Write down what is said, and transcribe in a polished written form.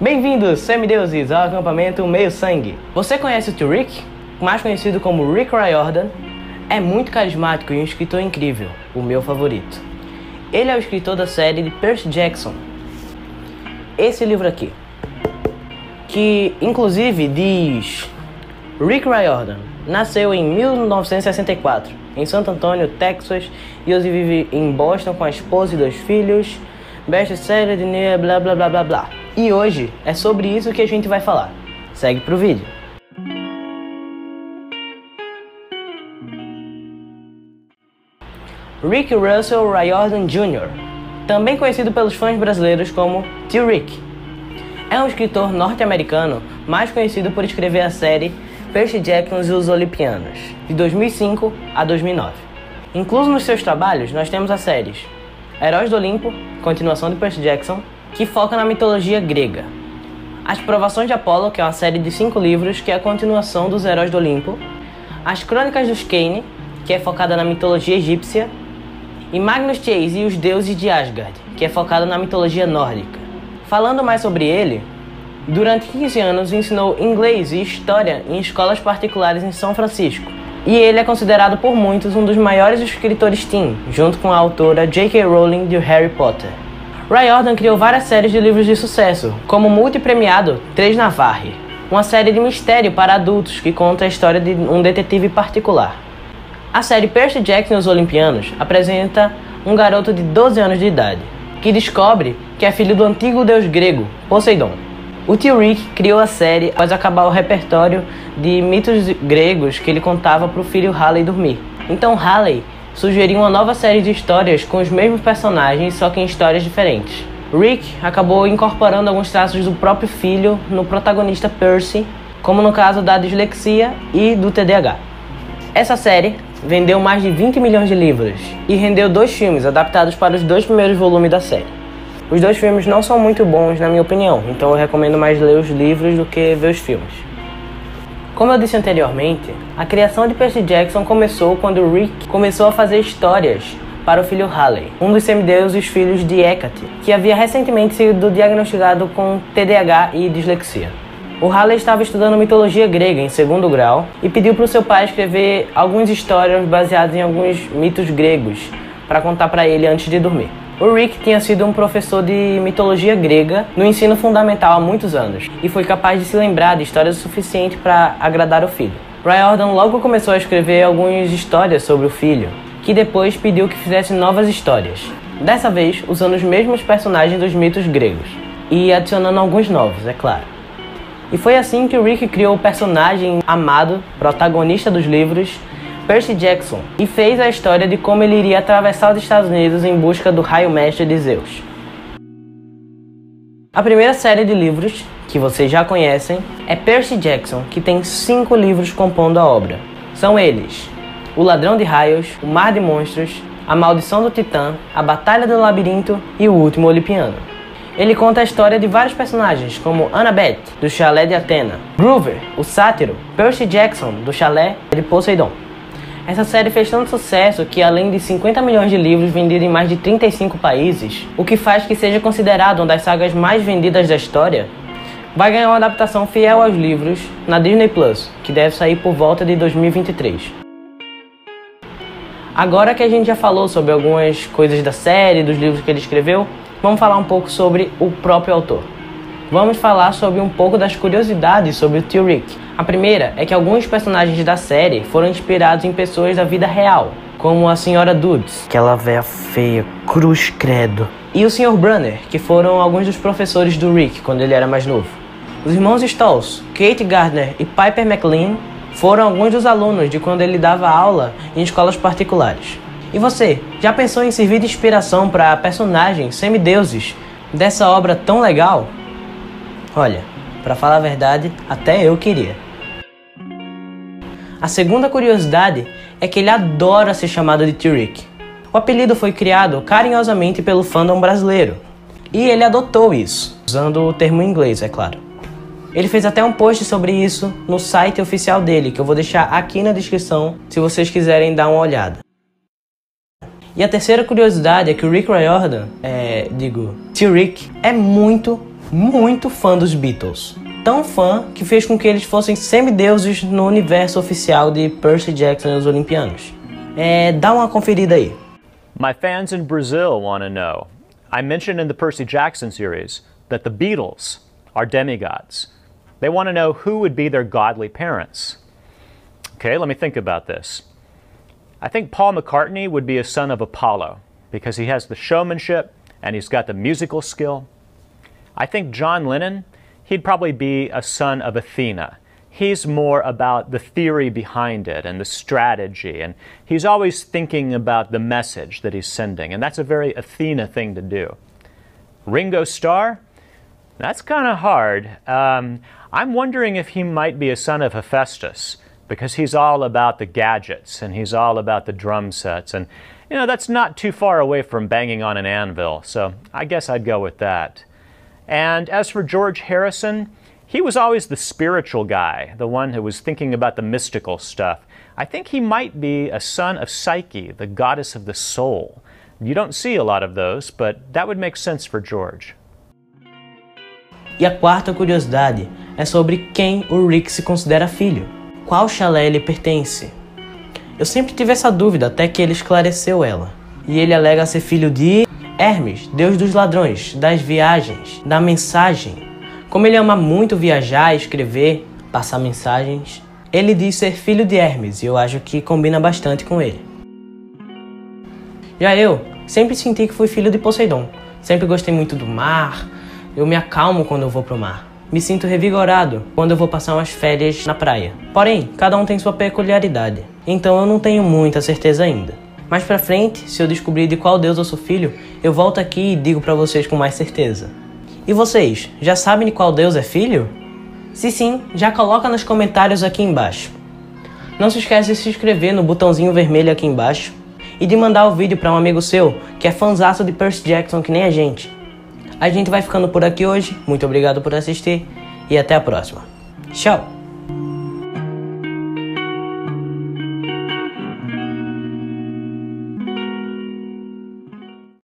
Bem-vindos, semideuses, ao acampamento Meio Sangue. Você conhece o Tio Rick? Mais conhecido como Rick Riordan, é muito carismático e um escritor incrível, o meu favorito. Ele é o escritor da série de Percy Jackson. Esse livro aqui, que inclusive diz: Rick Riordan nasceu em 1964, em Santo Antônio, Texas, e hoje vive em Boston com a esposa e 2 filhos, best-seller de New blá blá blá blá blá. E hoje é sobre isso que a gente vai falar. Segue pro vídeo. Rick Russell Riordan Jr., também conhecido pelos fãs brasileiros como Tio Rick, é um escritor norte-americano mais conhecido por escrever a série Percy Jackson e os Olimpianos, de 2005 a 2009. Incluso nos seus trabalhos, nós temos as séries Heróis do Olimpo, continuação de Percy Jackson, que foca na mitologia grega; As Provações de Apolo, que é uma série de 5 livros, que é a continuação dos Heróis do Olimpo; As Crônicas dos Kane, que é focada na mitologia egípcia; e Magnus Chase e os Deuses de Asgard, que é focada na mitologia nórdica. Falando mais sobre ele, durante 15 anos ensinou inglês e história em escolas particulares em São Francisco. E ele é considerado por muitos um dos maiores escritores teen, junto com a autora J.K. Rowling de Harry Potter. Riordan criou várias séries de livros de sucesso, como o multipremiado Três Navarre, uma série de mistério para adultos que conta a história de um detetive particular. A série Percy Jackson e os Olimpianos apresenta um garoto de 12 anos de idade, que descobre que é filho do antigo deus grego, Poseidon. O Tio Rick criou a série após acabar o repertório de mitos gregos que ele contava para o filho Halley dormir. Então Halley sugeriu uma nova série de histórias com os mesmos personagens, só que em histórias diferentes. Rick acabou incorporando alguns traços do próprio filho no protagonista Percy, como no caso da dislexia e do TDAH. Essa série vendeu mais de 20 milhões de livros e rendeu 2 filmes adaptados para os 2 primeiros volumes da série. Os 2 filmes não são muito bons, na minha opinião, então eu recomendo mais ler os livros do que ver os filmes. Como eu disse anteriormente, a criação de Percy Jackson começou quando Rick começou a fazer histórias para o filho Halley, um dos semideuses filhos de Hecate, que havia recentemente sido diagnosticado com TDAH e dislexia. O Halley estava estudando mitologia grega em 2º grau e pediu para o seu pai escrever algumas histórias baseadas em alguns mitos gregos para contar para ele antes de dormir. O Rick tinha sido um professor de mitologia grega no ensino fundamental há muitos anos e foi capaz de se lembrar de histórias o suficiente para agradar o filho. Riordan logo começou a escrever algumas histórias sobre o filho, que depois pediu que fizesse novas histórias, dessa vez usando os mesmos personagens dos mitos gregos e adicionando alguns novos, é claro. E foi assim que o Rick criou o personagem amado, protagonista dos livros, Percy Jackson, e fez a história de como ele iria atravessar os Estados Unidos em busca do Raio Mestre de Zeus. A primeira série de livros, que vocês já conhecem, é Percy Jackson, que tem 5 livros compondo a obra. São eles: O Ladrão de Raios, O Mar de Monstros, A Maldição do Titã, A Batalha do Labirinto e O Último Olimpiano. Ele conta a história de vários personagens, como Annabeth, do Chalé de Atena, Groover, o sátiro, Percy Jackson, do Chalé de Poseidon. Essa série fez tanto sucesso que, além de 50 milhões de livros vendidos em mais de 35 países, o que faz que seja considerado uma das sagas mais vendidas da história, vai ganhar uma adaptação fiel aos livros na Disney Plus, que deve sair por volta de 2023. Agora que a gente já falou sobre algumas coisas da série, dos livros que ele escreveu, vamos falar um pouco sobre o próprio autor. Vamos falar sobre um pouco das curiosidades sobre o Tio Rick. A primeira é que alguns personagens da série foram inspirados em pessoas da vida real, como a Senhora Dudes, aquela véia feia, cruz credo, e o Sr. Brunner, que foram alguns dos professores do Rick quando ele era mais novo. Os irmãos Stolz, Kate Gardner e Piper McLean foram alguns dos alunos de quando ele dava aula em escolas particulares. E você, já pensou em servir de inspiração para personagens semideuses dessa obra tão legal? Olha, para falar a verdade, até eu queria. A segunda curiosidade é que ele adora ser chamado de Tio Rick. O apelido foi criado carinhosamente pelo fandom brasileiro, e ele adotou isso, usando o termo em inglês, é claro. Ele fez até um post sobre isso no site oficial dele, que eu vou deixar aqui na descrição se vocês quiserem dar uma olhada. E a terceira curiosidade é que o Rick Riordan, Tio Rick, é muito muito fã dos Beatles. Tão fã que fez com que eles fossem semideuses no universo oficial de Percy Jackson e os Olimpianos. Dá uma conferida aí. My fans in Brazil want to know. I mentioned in the Percy Jackson series that the Beatles are demigods. They want to know who would be their godly parents. Okay, let me think about this. I think Paul McCartney would be a son of Apollo because he has the showmanship and he's got the musical skill. I think John Lennon, he'd probably be a son of Athena. He's more about the theory behind it and the strategy, and he's always thinking about the message that he's sending, and that's a very Athena thing to do. Ringo Starr, that's kind of hard. I'm wondering if he might be a son of Hephaestus, because he's all about the gadgets and he's all about the drum sets, and you know, that's not too far away from banging on an anvil, so I guess I'd go with that. And as for George Harrison, he was always the spiritual guy, the one who was thinking about the mystical stuff. I think he might be a son of Psyche, the goddess of the soul. You don't see a lot of those, but that would make sense for George. E a quarta curiosidade é sobre quem o Rick se considera filho. Qual chalé ele pertence? Eu sempre tive essa dúvida até que ele esclareceu ela. E ele alega ser filho de Hermes, deus dos ladrões, das viagens, da mensagem. Como ele ama muito viajar, escrever, passar mensagens, ele diz ser filho de Hermes e eu acho que combina bastante com ele. Já eu sempre senti que fui filho de Poseidon. Sempre gostei muito do mar, eu me acalmo quando eu vou pro mar. Me sinto revigorado quando eu vou passar umas férias na praia. Porém, cada um tem sua peculiaridade, então eu não tenho muita certeza ainda. Mais pra frente, se eu descobrir de qual deus eu sou filho, eu volto aqui e digo pra vocês com mais certeza. E vocês, já sabem de qual deus é filho? Se sim, já coloca nos comentários aqui embaixo. Não se esquece de se inscrever no botãozinho vermelho aqui embaixo e de mandar o vídeo pra um amigo seu que é fãzaço de Percy Jackson que nem a gente. A gente vai ficando por aqui hoje, muito obrigado por assistir e até a próxima. Tchau!